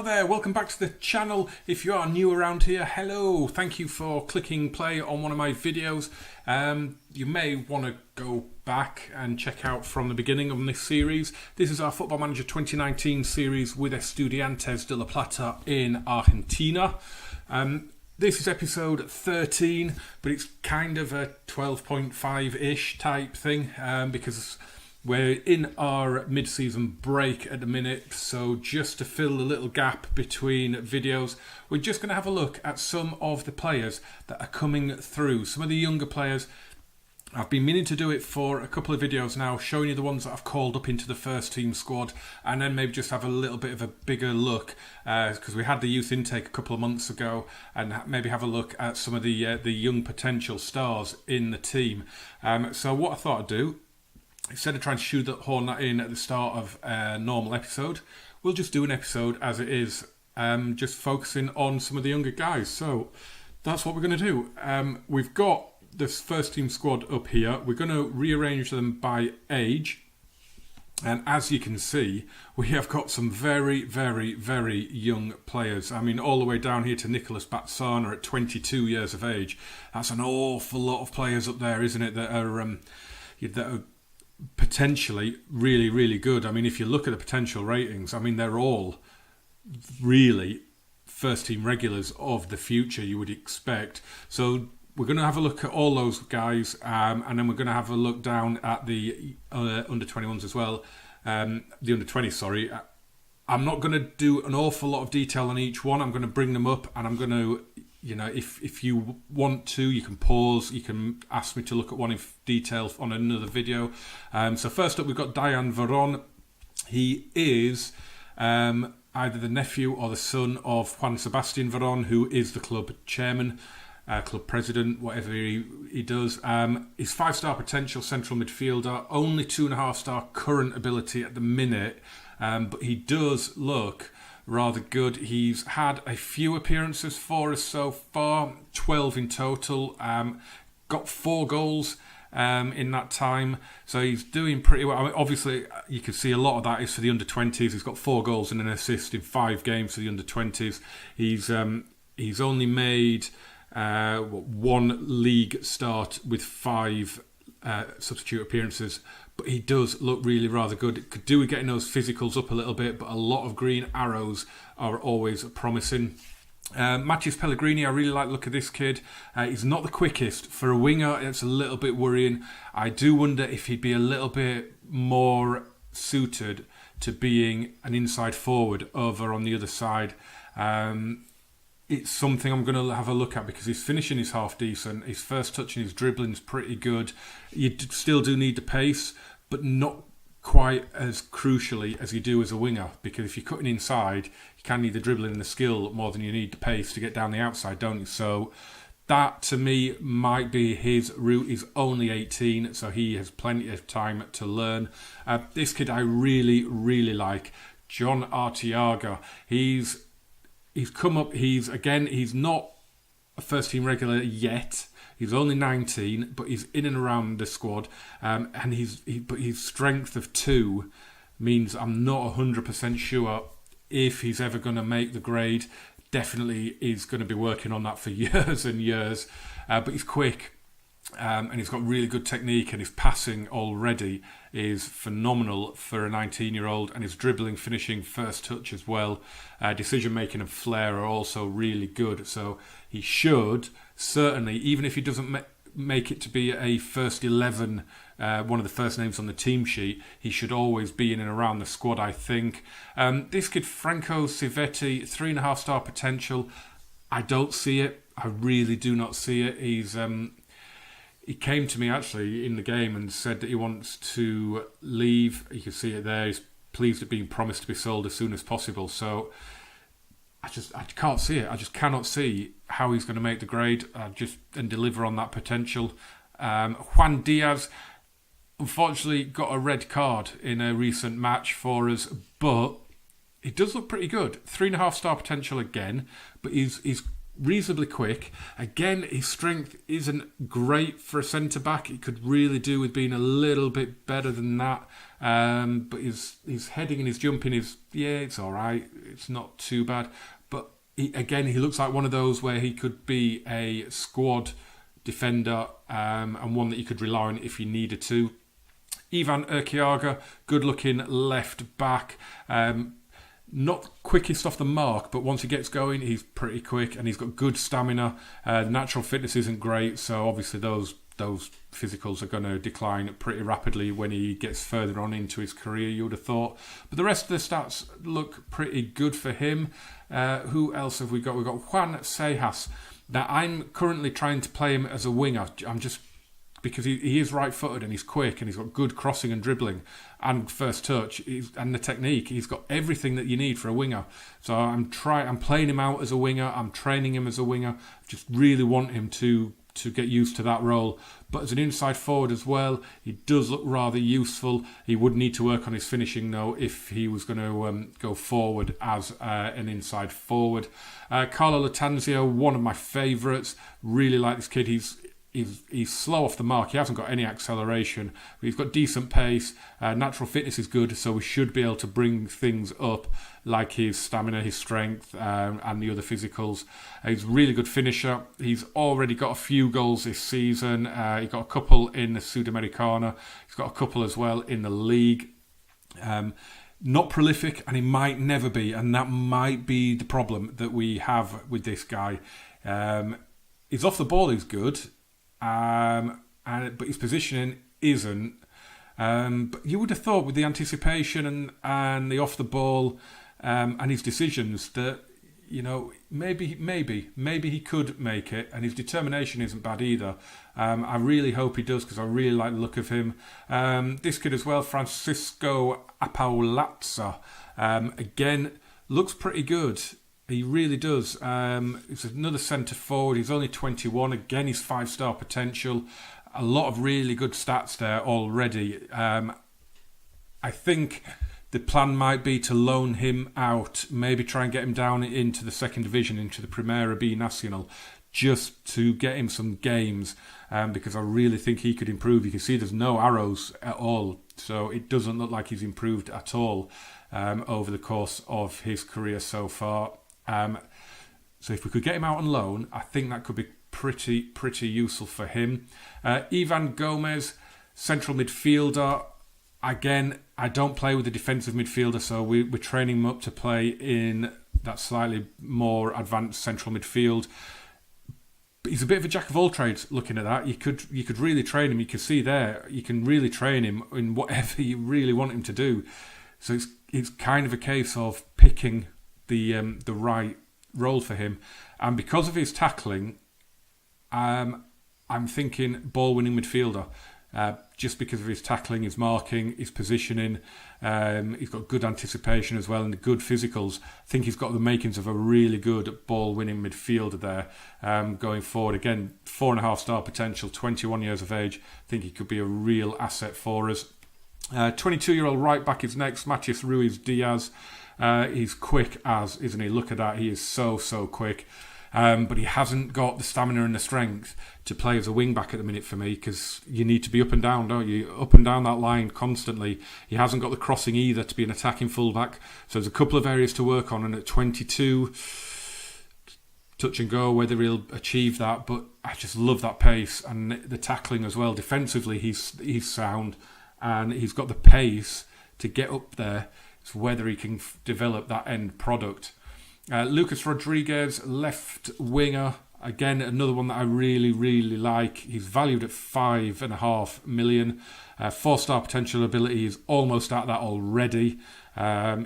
there, welcome back to the channel. If you are new around here, hello, thank you for clicking play on one of my videos. You may want to go back and check out from the beginning of this series. This is our Football Manager 2019 series with Estudiantes de La Plata in Argentina. This is episode 13, but it's kind of a 12.5-ish type thing because we're in our mid-season break at the minute, so just to fill the little gap between videos, we're just going to have a look at some of the players that are coming through. Some of the younger players. I've been meaning to do it for a couple of videos now, showing you the ones that I've called up into the first team squad, and then maybe just have a little bit of a bigger look, because we had the youth intake a couple of months ago, and maybe have a look at some of the young potential stars in the team. So what I thought I'd do, instead of trying to shoehorn that in at the start of a normal episode, we'll just do an episode as it is, just focusing on some of the younger guys. So that's what we're going to do. We've got this first team squad up here. We're going to rearrange them by age. And as you can see, we have got some very, very, very young players. I mean, all the way down here to Nicolas Batsana at 22 years of age. That's an awful lot of players up there, isn't it, that are potentially really, really good. I mean, if you look at the potential ratings, I mean, they're all really first team regulars of the future, you would expect. So we're going to have a look at all those guys, and then we're going to have a look down at the under 21s as well, the under 20s, sorry. I'm not going to do an awful lot of detail on each one. I'm going to bring them up, and I'm going to, if you want to, you can pause. You can ask me to look at one in detail on another video. So first up, we've got Diane Veron. He is either the nephew or the son of Juan Sebastian Veron, who is the club chairman, club president, whatever he does. He's 5-star potential central midfielder, only 2.5-star current ability at the minute, but he does look rather good. He's had a few appearances for us so far, 12 in total, got 4 goals in that time, so he's doing pretty well. I mean, obviously, you can see a lot of that is for the under-20s. He's got 4 goals and an assist in 5 games for the under-20s. He's only made 1 league start with 5 substitute appearances, but he does look really rather good. Could do with getting those physicals up a little bit, but a lot of green arrows are always promising. Matthias Pellegrini, I really like the look of this kid. He's not the quickest. For a winger, it's a little bit worrying. I do wonder if he'd be a little bit more suited to being an inside forward over on the other side. It's something I'm going to have a look at because his finishing is half decent. His first touch and his dribbling is pretty good. You still do need the pace, but not quite as crucially as you do as a winger, because if you're cutting inside, you can need the dribbling and the skill more than you need the pace to get down the outside, don't you? So that, to me, might be his route. He's only 18, so he has plenty of time to learn. This kid I really, really like, John Arteaga. He's come up. He's not a first team regular yet. He's only 19, but he's in and around the squad. And but his strength of 2 means I'm not 100% sure if he's ever going to make the grade. Definitely is going to be working on that for years and years. But he's quick. And he's got really good technique, and his passing already is phenomenal for a 19-year-old, and his dribbling, finishing, first touch as well, decision making and flair are also really good. So he should certainly, even if he doesn't make it to be a first 11, one of the first names on the team sheet, he should always be in and around the squad, I think. This kid, Franco Civetti, 3.5-star potential. I don't see it. I really do not see it. He came to me actually in the game and said that he wants to leave. You can see it there. He's pleased at being promised to be sold as soon as possible. So I can't see it. I just cannot see how he's going to make the grade and deliver on that potential. Juan Diaz, unfortunately, got a red card in a recent match for us, but he does look pretty good. 3.5-star potential again, but he's reasonably quick. Again, his strength isn't great for a centre-back. It could really do with being a little bit better than that. But his heading and his jumping is, it's all right. It's not too bad. But he looks like one of those where he could be a squad defender and one that you could rely on if you needed to. Ivan Urquiaga, good-looking left back. Not quickest off the mark, but once he gets going, he's pretty quick and he's got good stamina. The natural fitness isn't great, so obviously those physicals are going to decline pretty rapidly when he gets further on into his career, you would have thought. But the rest of the stats look pretty good for him. Who else have we got? We've got Juan Seijas. Now, I'm currently trying to play him as a winger. Because he is right-footed and he's quick and he's got good crossing and dribbling and first touch and the technique. He's got everything that you need for a winger. So I'm playing him out as a winger. I'm training him as a winger. Just really want him to get used to that role. But as an inside forward as well, he does look rather useful. He would need to work on his finishing though if he was going to go forward as an inside forward. Carlo Latanzio, one of my favourites. Really like this kid. He's slow off the mark. He hasn't got any acceleration, but he's got decent pace. Natural fitness is good, so we should be able to bring things up like his stamina, his strength, and the other physicals. He's a really good finisher. He's already got a few goals this season. He got a couple in the Sudamericana. He's got a couple as well in the league. Not prolific, and he might never be, and that might be the problem that we have with this guy. He's off the ball, he's good. But his positioning isn't. But you would have thought with the anticipation and the off the ball and his decisions that maybe he could make it, and his determination isn't bad either. I really hope he does because I really like the look of him. This kid as well, Francisco Apaolazza, again looks pretty good. He really does. He's another centre forward. He's only 21. Again, he's 5-star potential. A lot of really good stats there already. I think the plan might be to loan him out, maybe try and get him down into the second division, into the Primera B Nacional, just to get him some games, because I really think he could improve. You can see there's no arrows at all, so it doesn't look like he's improved at all over the course of his career so far. So if we could get him out on loan, I think that could be pretty useful for him. Ivan Gomez, central midfielder. Again, I don't play with a defensive midfielder, so we're training him up to play in that slightly more advanced central midfield. But he's a bit of a jack of all trades. Looking at that, you could really train him. You can see there, you can really train him in whatever you really want him to do. So it's kind of a case of picking the right role for him, and because of his tackling, I'm thinking ball-winning midfielder. Just because of his tackling, his marking, his positioning, he's got good anticipation as well and good physicals. I think he's got the makings of a really good ball-winning midfielder there going forward. Again, 4.5-star potential, 21 years of age. I think he could be a real asset for us. 22-year-old right back is next, Matias Ruiz Diaz. He's quick as, isn't he? Look at that. He is so quick. But he hasn't got the stamina and the strength to play as a wing-back at the minute for me, because you need to be up and down, don't you? Up and down that line constantly. He hasn't got the crossing either to be an attacking full-back. So there's a couple of areas to work on, and at 22, touch and go whether he'll achieve that. But I just love that pace and the tackling as well. Defensively, he's sound, and he's got the pace to get up there. It's whether he can develop that end product. Lucas Rodriguez, left winger. Again, another one that I really like. He's valued at 5.5 million. 4-star potential ability is almost at that already.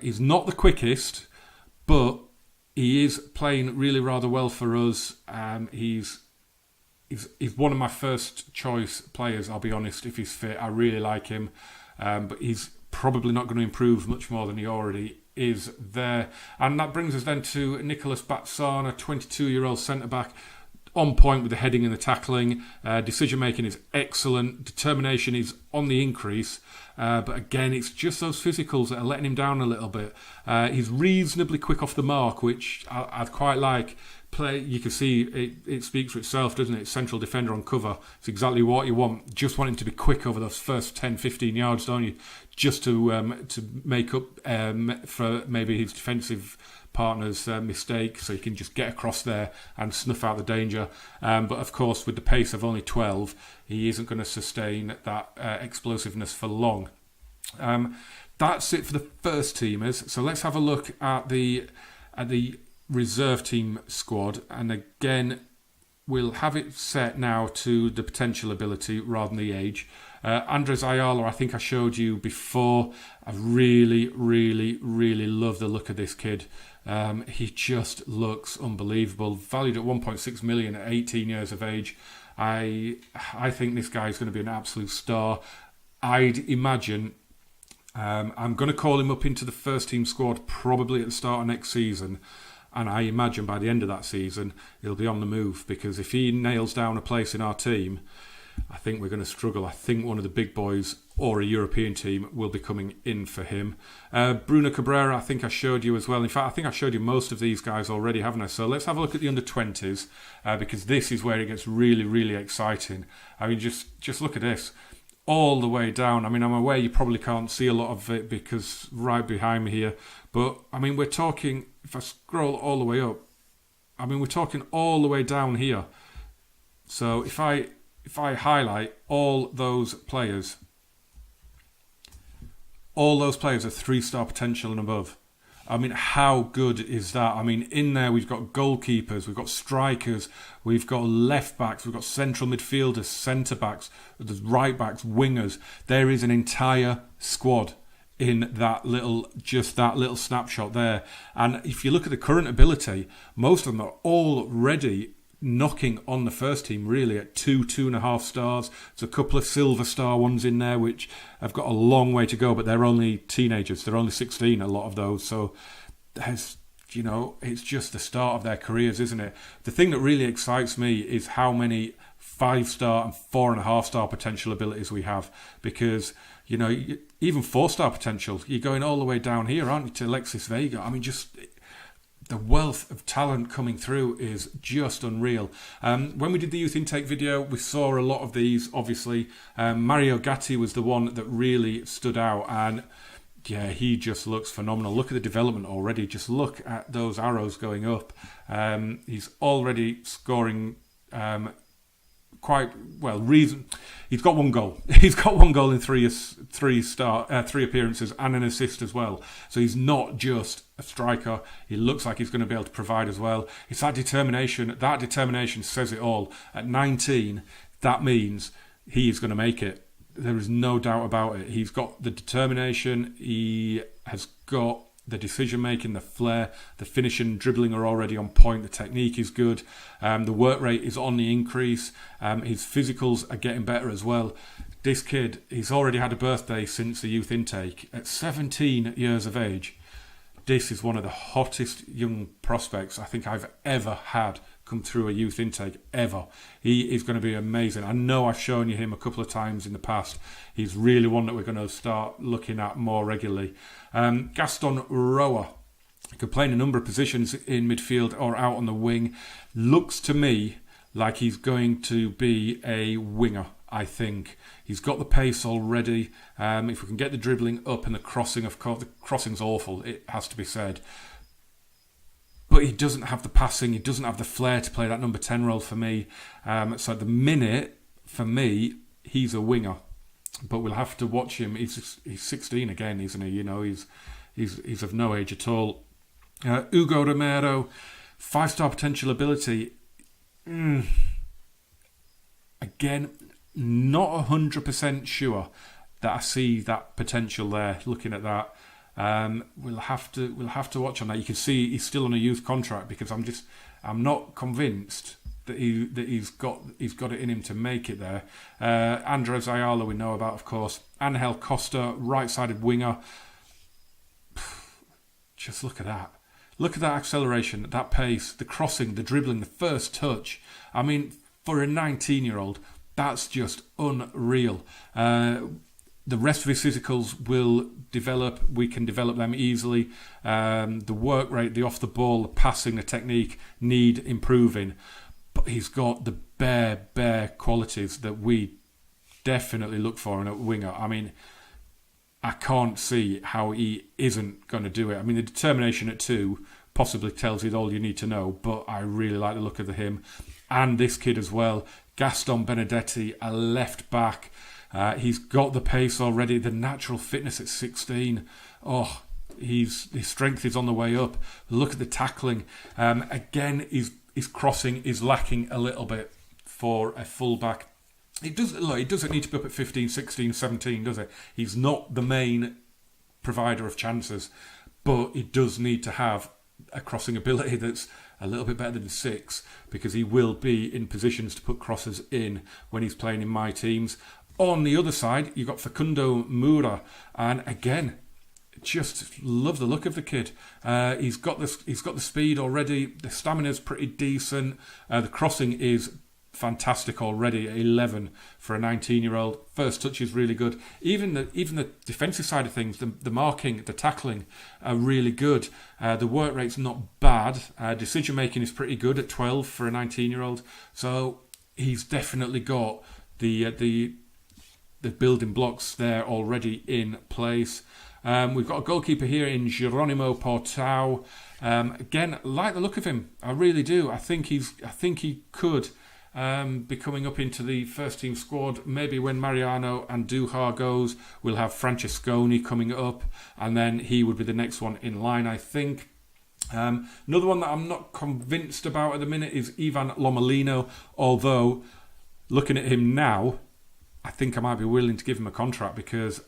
He's not the quickest, but he is playing really rather well for us. He's one of my first choice players, I'll be honest, if he's fit. I really like him. But he's probably not going to improve much more than he already is there. And that brings us then to Nicolas Batsana, 22-year-old centre-back, on point with the heading and the tackling. Decision-making is excellent. Determination is on the increase. But again, it's just those physicals that are letting him down a little bit. He's reasonably quick off the mark, which I'd quite like. play. You can see it speaks for itself, doesn't it? Central defender on cover. It's exactly what you want. Just want him to be quick over those first 10, 15 yards, don't you? Just to make up for maybe his defensive partner's mistake, so he can just get across there and snuff out the danger. But of course, with the pace of only 12, he isn't going to sustain that explosiveness for long. That's it for the first teamers. So let's have a look at the reserve team squad, and again, we'll have it set now to the potential ability rather than the age. Andres Ayala, I think I showed you before. I really, really, really love the look of this kid. He just looks unbelievable. Valued at 1.6 million at 18 years of age. I think this guy is going to be an absolute star. I'd imagine I'm going to call him up into the first team squad probably at the start of next season. And I imagine by the end of that season, he'll be on the move, because if he nails down a place in our team, I think we're going to struggle. I think one of the big boys or a European team will be coming in for him. Bruno Cabrera, I think I showed you as well. In fact, I think I showed you most of these guys already, haven't I? So let's have a look at the under-20s, because this is where it gets really, really exciting. I mean, just look at this. All the way down. I mean, I'm aware you probably can't see a lot of it because right behind me here. But, I mean, we're talking, if I scroll all the way up, I mean, we're talking all the way down here. So if I highlight all those players are 3-star potential and above. I mean, how good is that? I mean, in there we've got goalkeepers, we've got strikers, we've got left backs, we've got central midfielders, centre backs, there's right backs, wingers. There is an entire squad in that little snapshot there. And if you look at the current ability, most of them are already knocking on the first team really at 2.5 stars. There's a couple of silver star ones in there which have got a long way to go, but they're only teenagers. They're only 16, a lot of those. So there's, it's just the start of their careers, isn't it? The thing that really excites me is how many 5-star and 4.5-star potential abilities we have, because even 4-star potential, you're going all the way down here, aren't you, to Alexis Vega? I mean, just the wealth of talent coming through is just unreal. When we did the youth intake video, we saw a lot of these, obviously. Mario Gatti was the one that really stood out, and yeah, he just looks phenomenal. Look at the development already. Just look at those arrows going up. He's already scoring quite well. He's got one goal. He's got one goal in three appearances and an assist as well. So he's not just a striker. He looks like he's going to be able to provide as well. It's that determination. That determination says it all. At 19, that means he is going to make it. There is no doubt about it. He's got the determination. He has got the decision-making, the flair, the finishing, dribbling are already on point. The technique is good. The work rate is on the increase. His physicals are getting better as well. This kid, he's already had a birthday since the youth intake. At 17 years of age, this is one of the hottest young prospects I think I've ever had come through a youth intake, ever. He is going to be amazing. I know I've shown you him a couple of times in the past. He's really one that we're going to start looking at more regularly. Gaston Roa, he could play in a number of positions in midfield or out on the wing. Looks to me like he's going to be a winger, I think. He's got the pace already. If we can get the dribbling up and the crossing, of course, the crossing's awful, it has to be said. But he doesn't have the passing, he doesn't have the flair to play that number 10 role for me. So at the minute, for me, he's a winger. But we'll have to watch him. He's 16 again, isn't he? He's of no age at all. Hugo Romero, 5-star potential ability. Again, not 100% sure that I see that potential there. Looking at that, we'll have to watch on that. You can see he's still on a youth contract, because I'm not convinced that he's got it in him to make it there. Andres Ayala we know about, of course. Angel Costa, right-sided winger. Just look at that. Look at that acceleration, that pace, the crossing, the dribbling, the first touch. I mean, for a 19-year-old, that's just unreal. The rest of his physicals will develop. We can develop them easily. The work rate, the off the ball, the passing, the technique need improving. But he's got the bare qualities that we definitely look for in a winger. I mean, I can't see how he isn't going to do it. I mean, the determination at 2 possibly tells you all you need to know, but I really like the look of him. And this kid as well, Gaston Benedetti, a left back. He's got the pace already, the natural fitness at 16. Oh, his strength is on the way up. Look at the tackling. Again, his crossing is lacking a little bit for a fullback. It doesn't need to be up at 15, 16, 17, does it? He's not the main provider of chances, but he does need to have a crossing ability that's a little bit better than 6, because he will be in positions to put crosses in when he's playing in my teams. On the other side, you've got Facundo Moura, and again, just love the look of the kid. He's got the speed already. The stamina's pretty decent. The crossing is fantastic already. 11 for a 19-year-old. First touch is really good. Even the defensive side of things, the marking, the tackling are really good. The work rate's not bad. Decision making is pretty good at 12 for a 19-year-old. So he's definitely got the building blocks there already in place. We've got a goalkeeper here in Geronimo Portao. Again, like the look of him. I really do. I think he could be coming up into the first team squad. Maybe when Mariano Andújar goes, we'll have Francesconi coming up, and then he would be the next one in line, I think. Another one that I'm not convinced about at the minute is Ivan Lomolino, although looking at him now, I think I might be willing to give him a contract, because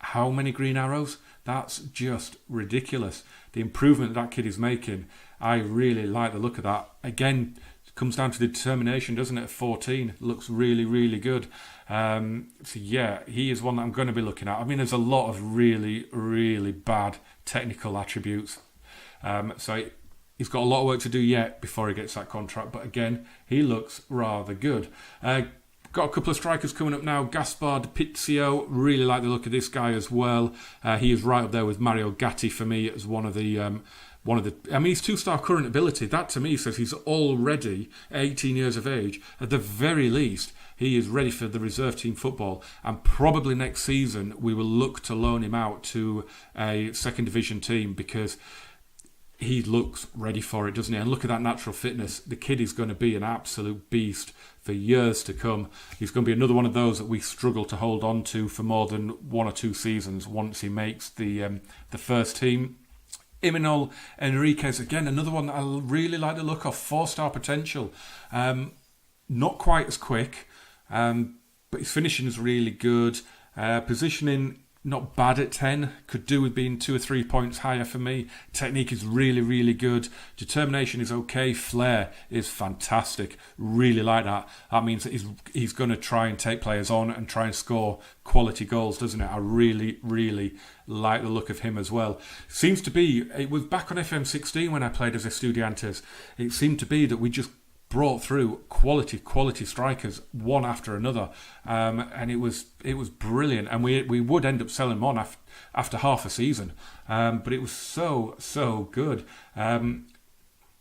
how many green arrows? That's just ridiculous. The improvement that kid is making, I really like the look of that. Again, it comes down to the determination, doesn't it? At 14, looks really, really good. So yeah, he is one that I'm going to be looking at. I mean, there's a lot of really, really bad technical attributes. So he's got a lot of work to do yet before he gets that contract. But again, he looks rather good. Got a couple of strikers coming up now. Gaspard Pizio, really like the look of this guy as well. He is right up there with Mario Gatti for me as one of the. I mean, his 2-star current ability. That to me says he's already 18 years of age. At the very least, he is ready for the reserve team football. And probably next season we will look to loan him out to a second division team, because he looks ready for it, doesn't he? And look at that natural fitness. The kid is going to be an absolute beast for years to come. He's going to be another one of those that we struggle to hold on to for more than 1 or 2 seasons once he makes the first team. Imanol Enriquez, again, another one that I really like the look of. 4-star potential. Not quite as quick, but his finishing is really good. Positioning, not bad at 10. Could do with being 2 or 3 points higher for me. Technique is really, really good. Determination is okay. Flair is fantastic. Really like that. That means that he's going to try and take players on and try and score quality goals, doesn't it? I really, really like the look of him as well. Seems to be, it was back on FM19 when I played as Estudiantes. It seemed to be that we just brought through quality strikers one after another, and it was brilliant. And we would end up selling them on after half a season, but it was so good.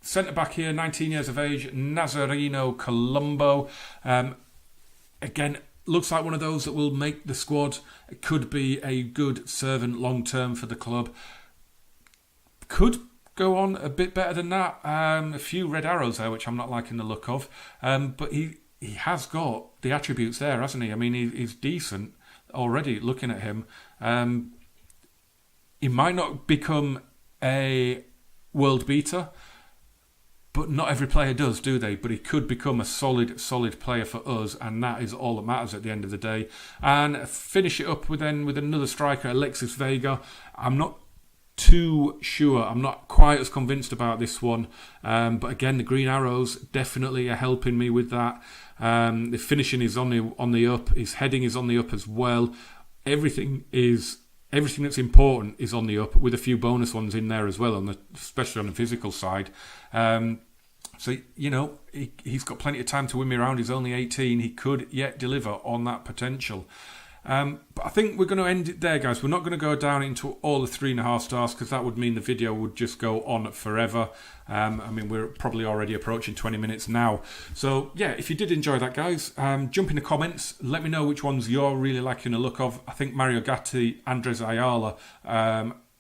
Centre back here, 19 years of age, Nazareno Colombo. Again, looks like one of those that will make the squad. It could be a good servant long term for the club. Could go on a bit better than that. A few red arrows there, which I'm not liking the look of. But he has got the attributes there, hasn't he? I mean, he's decent already looking at him. He might not become a world beater, but not every player does, do they? But he could become a solid player for us, and that is all that matters at the end of the day. And finish it up with another striker, Alexis Vega. I'm not too sure. I'm not quite as convinced about this one. But again, the green arrows definitely are helping me with that. The finishing is on the up. His heading is on the up as well. Everything that's important is on the up, with a few bonus ones in there as well, especially on the physical side. So, you know, he's got plenty of time to win me around. He's only 18. He could yet deliver on that potential. But But I think we're going to end it there, guys. We're not going to go down into all the 3.5 stars because that would mean the video would just go on forever. I mean, we're probably already approaching 20 minutes now. So, yeah, if you did enjoy that, guys, jump in the comments. Let me know which ones you're really liking the look of. I think Mario Gatti, Andres Ayala,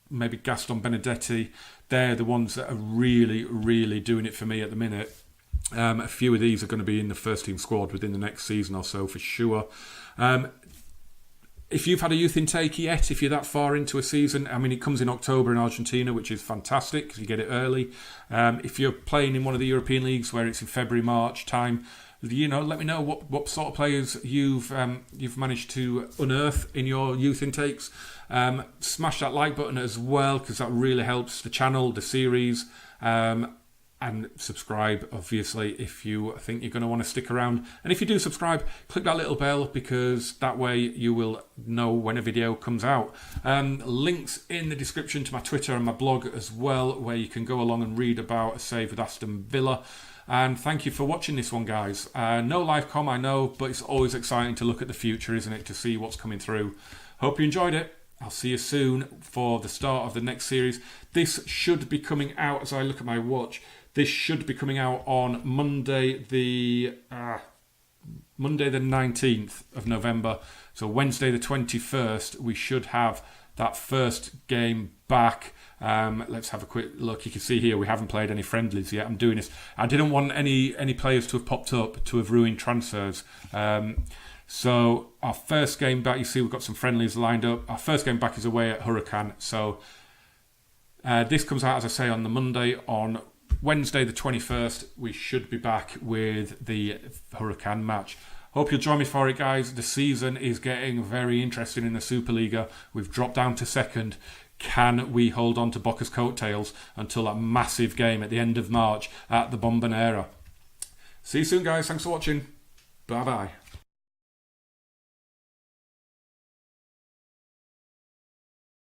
maybe Gaston Benedetti, they're the ones that are really, really doing it for me at the minute. A few of these are going to be in the first team squad within the next season or so for sure. If you've had a youth intake yet, if you're that far into a season, I mean, it comes in October in Argentina, which is fantastic because you get it early. If you're playing in one of the European leagues where it's in February, March time, you know, let me know what sort of players you've managed to unearth in your youth intakes. Smash that like button as well because that really helps the channel, the series. And subscribe, obviously, if you think you're going to want to stick around. And if you do subscribe, click that little bell because that way you will know when a video comes out. Links in the description to my Twitter and my blog as well, where you can go along and read about a save with Aston Villa. And thank you for watching this one, guys. No live com, I know, but it's always exciting to look at the future, isn't it, to see what's coming through. Hope you enjoyed it. I'll see you soon for the start of the next series. This should be coming out, as I look at my watch, this should be coming out on Monday the 19th of November. So Wednesday the 21st, we should have that first game back. Let's have a quick look. You can see here we haven't played any friendlies yet. I'm doing this. I didn't want any players to have popped up to have ruined transfers. So our first game back, you see we've got some friendlies lined up. Our first game back is away at Huracan. So this comes out, as I say, on the Monday. On Wednesday the 21st, we should be back with the Huracan match. Hope you'll join me for it, guys. The season is getting very interesting in the Superliga. We've dropped down to second. Can we hold on to Boca's coattails until that massive game at the end of March at the Bombonera? See you soon, guys. Thanks for watching. Bye-bye.